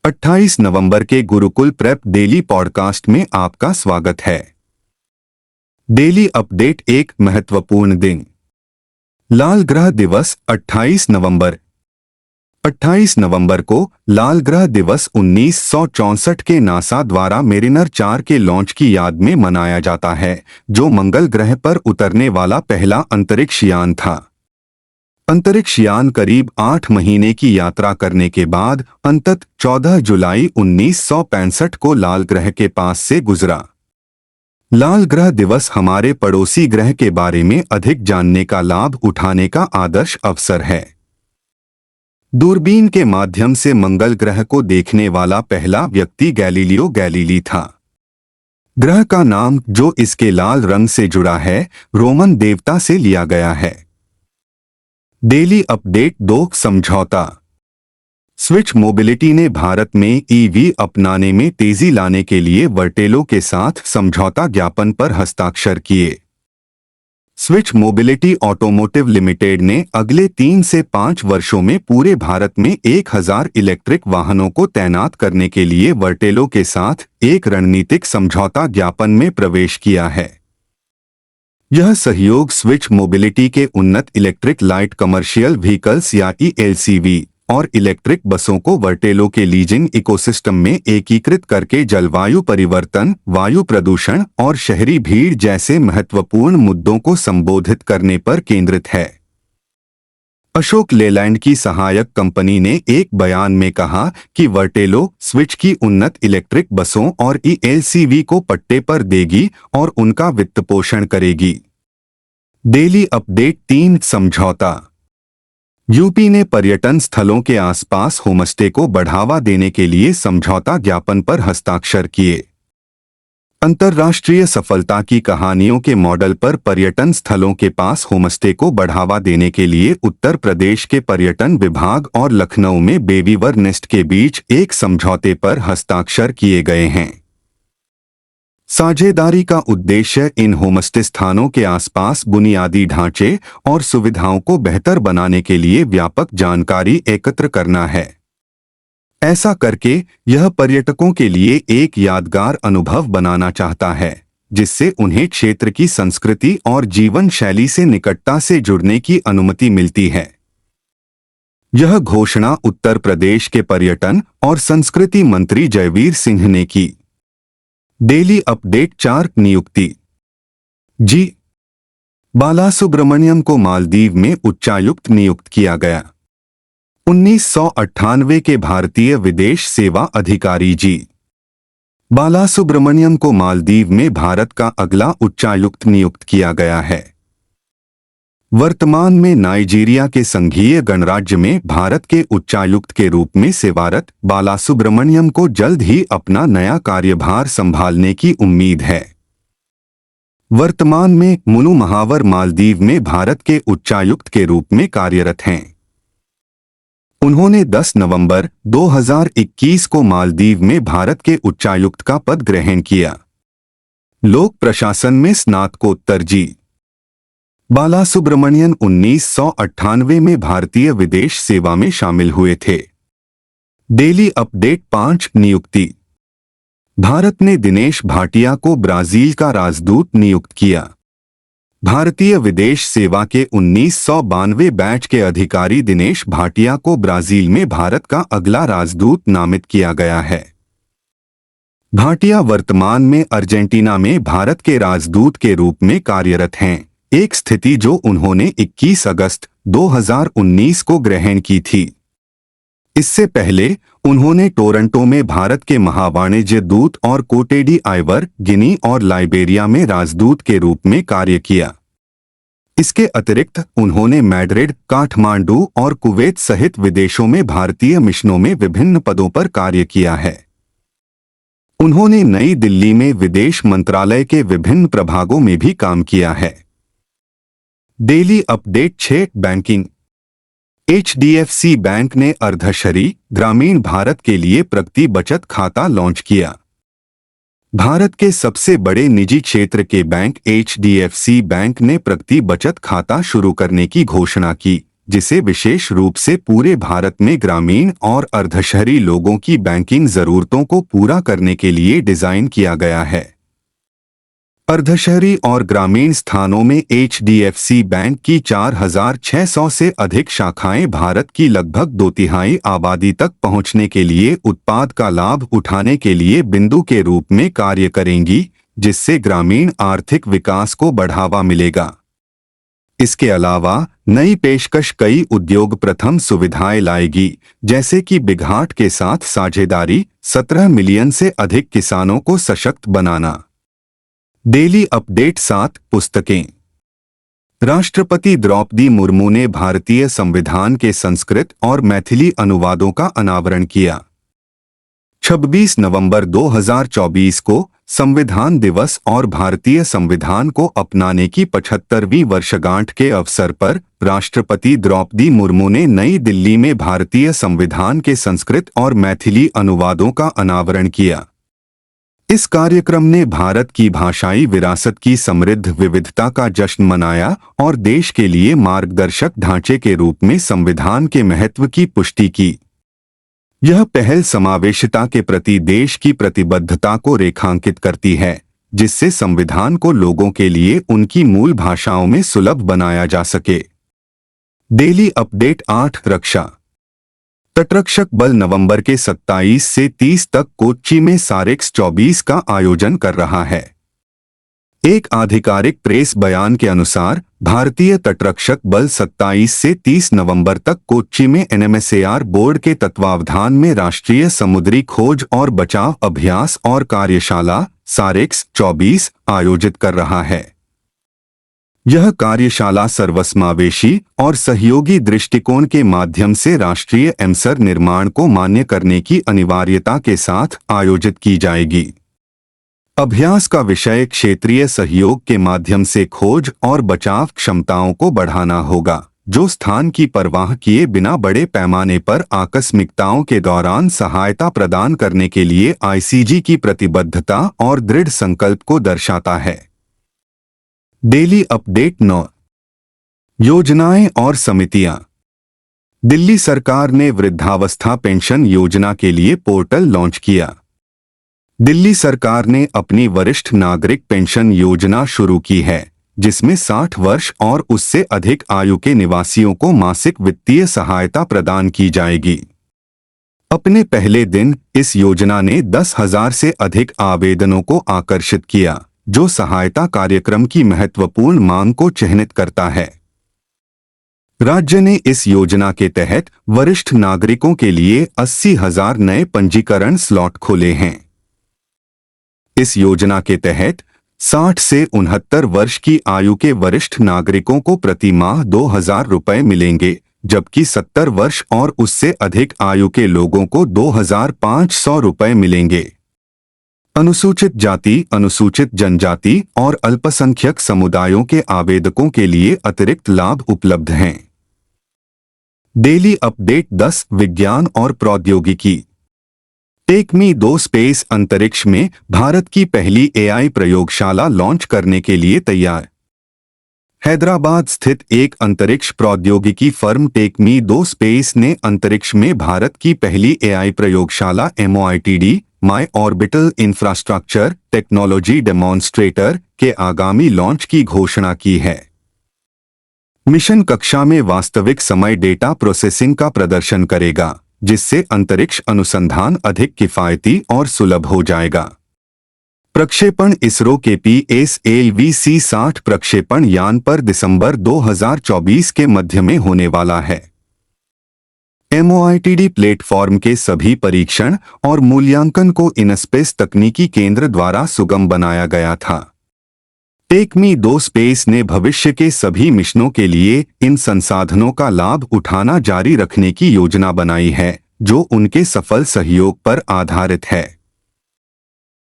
28 नवंबर के Gurukul prep daily podcast में आपका स्वागत है। Daily update. एक महत्वपूर्ण दिन, लाल ग्रह दिवस 28 नवंबर। 28 नवंबर को लाल ग्रह दिवस 1964 के नासा द्वारा मेरिनर 4 के लॉन्च की याद में मनाया जाता है, जो मंगल ग्रह पर उतरने वाला पहला अंतरिक्ष यान था। अंतरिक्ष यान करीब 8 महीने की यात्रा करने के बाद अंततः 14 जुलाई 1965 को लाल ग्रह के पास से गुजरा। लाल ग्रह दिवस हमारे पड़ोसी ग्रह के बारे में अधिक जानने का लाभ उठाने का आदर्श अवसर है। दूरबीन के माध्यम से मंगल ग्रह को देखने वाला पहला व्यक्ति गैलीलियो गैलीली था। ग्रह का नाम, जो इसके लाल रंग से जुड़ा है, रोमन देवता से लिया गया है। डेली अपडेट 2 समझौता। स्विच मोबिलिटी ने भारत में ईवी अपनाने में तेजी लाने के लिए वर्टेलो के साथ समझौता ज्ञापन पर हस्ताक्षर किए। स्विच मोबिलिटी ऑटोमोटिव लिमिटेड ने अगले 3 से 5 वर्षों में पूरे भारत में 1000 इलेक्ट्रिक वाहनों को तैनात करने के लिए वर्टेलो के साथ एक रणनीतिक समझौता ज्ञापन में प्रवेश किया है। यह सहयोग स्विच मोबिलिटी के उन्नत इलेक्ट्रिक लाइट कमर्शियल व्हीकल्स या ELCV और इलेक्ट्रिक बसों को वर्टेलो के लीजिंग इकोसिस्टम में एकीकृत करके जलवायु परिवर्तन, वायु प्रदूषण और शहरी भीड़ जैसे महत्वपूर्ण मुद्दों को संबोधित करने पर केंद्रित है। अशोक लेलैंड की सहायक कंपनी ने एक बयान में कहा कि वर्टेलो स्विच की उन्नत इलेक्ट्रिक बसों और ELCV को पट्टे पर देगी और उनका वित्तपोषण करेगी। डेली अपडेट 3 समझौता। यूपी ने पर्यटन स्थलों के आसपास होमस्टे को बढ़ावा देने के लिए समझौता ज्ञापन पर हस्ताक्षर किए। अंतर्राष्ट्रीय सफलता की कहानियों के मॉडल पर पर्यटन स्थलों के पास होमस्टे को बढ़ावा देने के लिए उत्तर प्रदेश के पर्यटन विभाग और लखनऊ में बेबीवर नेस्ट के बीच एक समझौते पर हस्ताक्षर किए गए हैं। साझेदारी का उद्देश्य इन होमस्टे स्थानों के आसपास बुनियादी ढांचे और सुविधाओं को बेहतर बनाने के लिए व्यापक जानकारी एकत्र करना है। ऐसा करके यह पर्यटकों के लिए एक यादगार अनुभव बनाना चाहता है, जिससे उन्हें क्षेत्र की संस्कृति और जीवन शैली से निकटता से जुड़ने की अनुमति मिलती है। यह घोषणा उत्तर प्रदेश के पर्यटन और संस्कृति मंत्री जयवीर सिंह ने की। डेली अपडेट 4 नियुक्ति। जी बालासुब्रमण्यम को मालदीव में उच्चायुक्त नियुक्त किया गया। 1998 के भारतीय विदेश सेवा अधिकारी जी बालासुब्रमण्यम को मालदीव में भारत का अगला उच्चायुक्त नियुक्त किया गया है। वर्तमान में नाइजीरिया के संघीय गणराज्य में भारत के उच्चायुक्त के रूप में सेवारत बालासुब्रमण्यम को जल्द ही अपना नया कार्यभार संभालने की उम्मीद है। वर्तमान में मुनु महावर मालदीव में भारत के उच्चायुक्त के रूप में कार्यरत हैं। उन्होंने 10 नवंबर 2021 को मालदीव में भारत के उच्चायुक्त का पद ग्रहण किया। लोक प्रशासन में स्नातकोत्तर जी बालासुब्रमण्यन 1998 में भारतीय विदेश सेवा में शामिल हुए थे। डेली अपडेट 5 नियुक्ति। भारत ने दिनेश भाटिया को ब्राजील का राजदूत नियुक्त किया। भारतीय विदेश सेवा के 1992 बैच के अधिकारी दिनेश भाटिया को ब्राजील में भारत का अगला राजदूत नामित किया गया है। भाटिया वर्तमान में अर्जेंटीना में भारत के राजदूत के रूप में कार्यरत हैं, एक स्थिति जो उन्होंने 21 अगस्त 2019 को ग्रहण की थी। इससे पहले उन्होंने टोरंटो में भारत के महावाणिज्य दूत और कोटेडी आइवर, गिनी और लाइबेरिया में राजदूत के रूप में कार्य किया। इसके अतिरिक्त उन्होंने मैड्रिड, काठमांडू और कुवैत सहित विदेशों में भारतीय मिशनों में विभिन्न पदों पर कार्य किया है। उन्होंने नई दिल्ली में विदेश मंत्रालय के विभिन्न प्रभागों में भी काम किया है। Daily update 6 banking. HDFC bank ने अर्धशहरी ग्रामीण भारत के लिए प्रगति बचत खाता लॉन्च किया। भारत के सबसे बड़े निजी क्षेत्र के बैंक HDFC बैंक ने प्रगति बचत खाता शुरू करने की घोषणा की, जिसे विशेष रूप से पूरे भारत में ग्रामीण और अर्धशहरी लोगों की बैंकिंग जरूरतों को पूरा करने के लिए डिजाइन किया गया है। अर्धशहरी और ग्रामीण स्थानों में HDFC बैंक की 4,600 से अधिक शाखाएं भारत की लगभग 2/3 आबादी तक पहुंचने के लिए उत्पाद का लाभ उठाने के लिए बिंदु के रूप में कार्य करेंगी, जिससे ग्रामीण आर्थिक विकास को बढ़ावा मिलेगा। इसके अलावा नई पेशकश कई उद्योग प्रथम सुविधाएं लाएगी, जैसे कि बिघाट के साथ साझेदारी, 17 मिलियन से अधिक किसानों को सशक्त बनाना। डेली अपडेट 7 पुस्तकें। राष्ट्रपति द्रौपदी मुर्मू ने भारतीय संविधान के संस्कृत और मैथिली अनुवादों का अनावरण किया। 26 नवंबर 2024 को संविधान दिवस और भारतीय संविधान को अपनाने की 75वीं वर्षगांठ के अवसर पर राष्ट्रपति द्रौपदी मुर्मू ने नई दिल्ली में भारतीय संविधान के संस्कृत और मैथिली अनुवादों का अनावरण किया। इस कार्यक्रम ने भारत की भाषाई विरासत की समृद्ध विविधता का जश्न मनाया और देश के लिए मार्गदर्शक ढांचे के रूप में संविधान के महत्व की पुष्टि की। यह पहल समावेशिता के प्रति देश की प्रतिबद्धता को रेखांकित करती है, जिससे संविधान को लोगों के लिए उनकी मूल भाषाओं में सुलभ बनाया जा सके। डेली अपडेट 8 रक्षा। तटरक्षक बल नवंबर के 27 से 30 तक कोच्चि में सारेक्स 24 का आयोजन कर रहा है। एक आधिकारिक प्रेस बयान के अनुसार भारतीय तटरक्षक बल 27 से 30 नवंबर तक कोच्चि में NMSAR बोर्ड के तत्वावधान में राष्ट्रीय समुद्री खोज और बचाव अभ्यास और कार्यशाला सारेक्स 24 आयोजित कर रहा है। यह कार्यशाला सर्वसमावेशी और सहयोगी दृष्टिकोण के माध्यम से राष्ट्रीय एमसर निर्माण को मान्य करने की अनिवार्यता के साथ आयोजित की जाएगी। अभ्यास का विषय क्षेत्रीय सहयोग के माध्यम से खोज और बचाव क्षमताओं को बढ़ाना होगा, जो स्थान की परवाह किए बिना बड़े पैमाने पर आकस्मिकताओं के दौरान सहायता प्रदान करने के लिए ICG की प्रतिबद्धता और दृढ़ संकल्प को दर्शाता है। डेली अपडेट 9 योजनाएं और समितियां। दिल्ली सरकार ने वृद्धावस्था पेंशन योजना के लिए पोर्टल लॉन्च किया। दिल्ली सरकार ने अपनी वरिष्ठ नागरिक पेंशन योजना शुरू की है, जिसमें 60 वर्ष और उससे अधिक आयु के निवासियों को मासिक वित्तीय सहायता प्रदान की जाएगी। अपने पहले दिन इस योजना ने 10,000 से अधिक आवेदनों को आकर्षित किया, जो सहायता कार्यक्रम की महत्वपूर्ण मांग को चिह्नित करता है। राज्य ने इस योजना के तहत वरिष्ठ नागरिकों के लिए 80,000 नए पंजीकरण स्लॉट खोले हैं। इस योजना के तहत 60 से 69 वर्ष की आयु के वरिष्ठ नागरिकों को प्रति माह 2,000 रुपये मिलेंगे, जबकि 70 वर्ष और उससे अधिक आयु के लोगों को 2,500 रुपये मिलेंगे। अनुसूचित जाति, अनुसूचित जनजाति और अल्पसंख्यक समुदायों के आवेदकों के लिए अतिरिक्त लाभ उपलब्ध हैं। डेली अपडेट 10 विज्ञान और प्रौद्योगिकी। टेकमी 2 स्पेस अंतरिक्ष में भारत की पहली AI प्रयोगशाला लॉन्च करने के लिए तैयार। हैदराबाद स्थित एक अंतरिक्ष प्रौद्योगिकी फर्म टेकमी 2 स्पेस ने अंतरिक्ष में भारत की पहली AI प्रयोगशाला MOITD माई ऑर्बिटल इंफ्रास्ट्रक्चर टेक्नोलॉजी डेमोन्स्ट्रेटर के आगामी लॉन्च की घोषणा की है। मिशन कक्षा में वास्तविक समय डेटा प्रोसेसिंग का प्रदर्शन करेगा, जिससे अंतरिक्ष अनुसंधान अधिक किफायती और सुलभ हो जाएगा। प्रक्षेपण इसरो के PSLV-C60 प्रक्षेपण यान पर दिसंबर 2024 के मध्य में होने वाला है। MOITD प्लेटफॉर्म के सभी परीक्षण और मूल्यांकन को इनस्पेस तकनीकी केंद्र द्वारा सुगम बनाया गया था। टेकमी 2 स्पेस ने भविष्य के सभी मिशनों के लिए इन संसाधनों का लाभ उठाना जारी रखने की योजना बनाई है, जो उनके सफल सहयोग पर आधारित है।